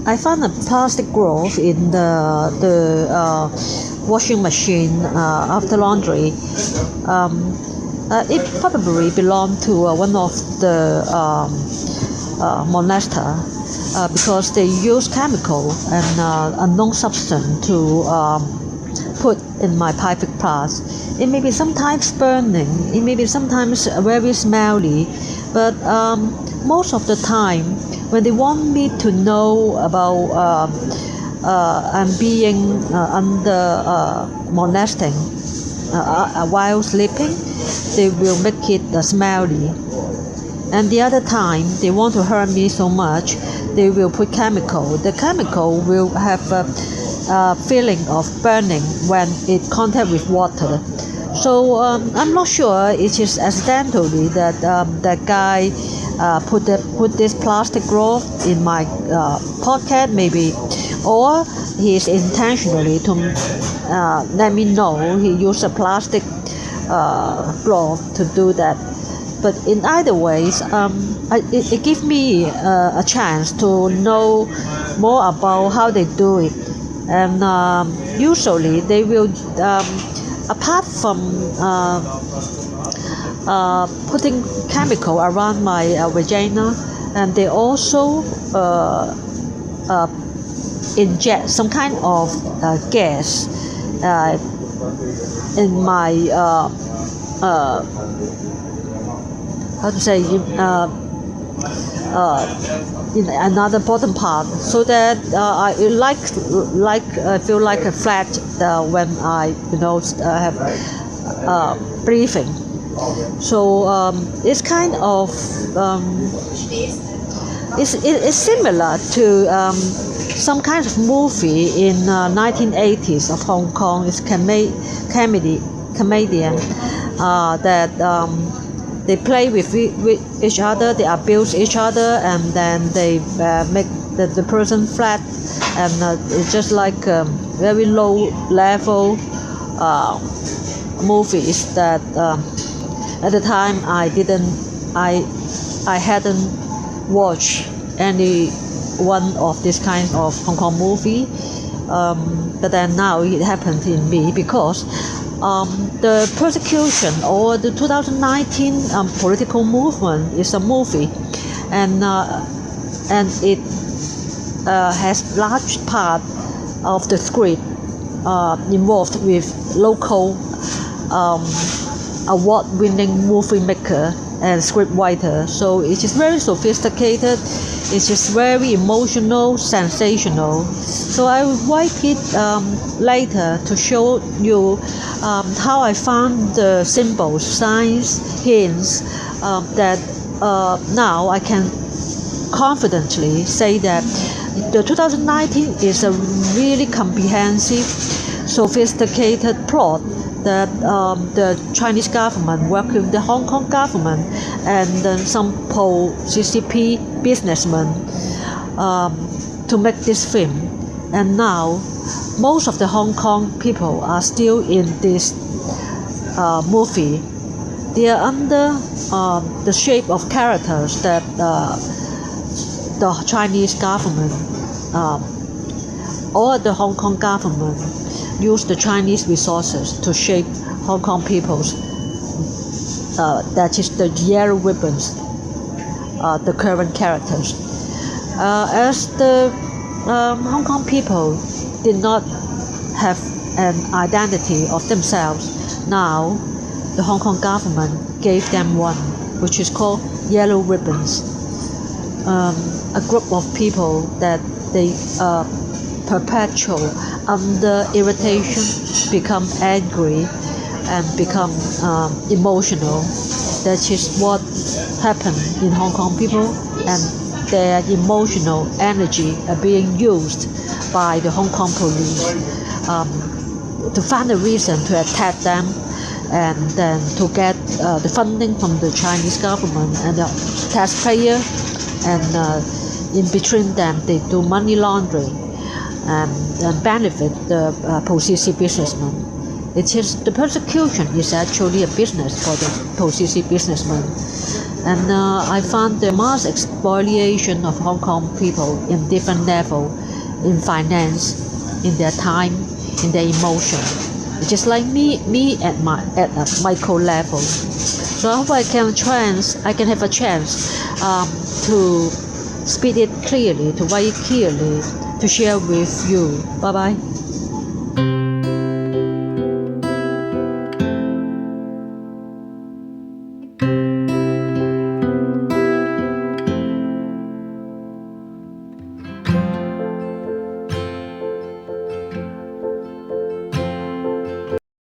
I found a plastic glove in the washing machine after laundry. It probably belonged to one of the molester because they use chemical and unknown substance to put in my private parts. It may be sometimes burning, it may be sometimes very smelly, but most of the time when they want me to know about I'm being under molesting while sleeping, they will make it smelly. And the other time they want to hurt me so much, they will put chemical. The chemical will have a feeling of burning when it contact with water. So I'm not sure it is accidentally that that guy put this plastic glove in my pocket maybe, or he is intentionally to let me know he used a plastic glove to do that. But in either ways, it gives me a chance to know more about how they do it. And usually they will, apart from putting chemical around my vagina, and they also inject some kind of gas in my how to say in another bottom part, so that I feel like a flat when I have breathing. So it's kind of it's similar to some kind of movie in 1980s of Hong Kong. It's comedian that they play with each other, they abuse each other, and then they make the person flat, and it's just like very low level movies that at the time I hadn't watched any one of this kind of Hong Kong movie, but then now it happened in me because the persecution or the 2019 political movement is a movie, and it has large part of the script involved with local award-winning movie maker and script writer. So it is very sophisticated, it is very emotional, sensational. So I will write it later to show you how I found the symbols, signs, hints that now I can confidently say that the 2019 is a really comprehensive, sophisticated plot that the Chinese government worked with the Hong Kong government and then some pro-CCP businessmen to make this film. And now most of the Hong Kong people are still in this movie. They are under the shape of characters that the Chinese government or the Hong Kong government use the Chinese resources to shape Hong Kong people's, that is the yellow ribbons, the current characters. As the Hong Kong people did not have an identity of themselves, now the Hong Kong government gave them one, which is called yellow ribbons. A group of people that they perpetual under irritation, become angry, and become emotional. That is what happened in Hong Kong people, and their emotional energy are being used by the Hong Kong police to find a reason to attack them, and then to get the funding from the Chinese government and the taxpayer, and in between them they do money laundering and benefit the pro-CC businessmen. It is the persecution is actually a business for the pro-CC businessmen, And I found the mass expoliation of Hong Kong people in different level, in finance, in their time, in their emotion. Just like me at a micro level. So I hope I can have a chance to speak it clearly, to write it clearly, to share with you. Bye bye.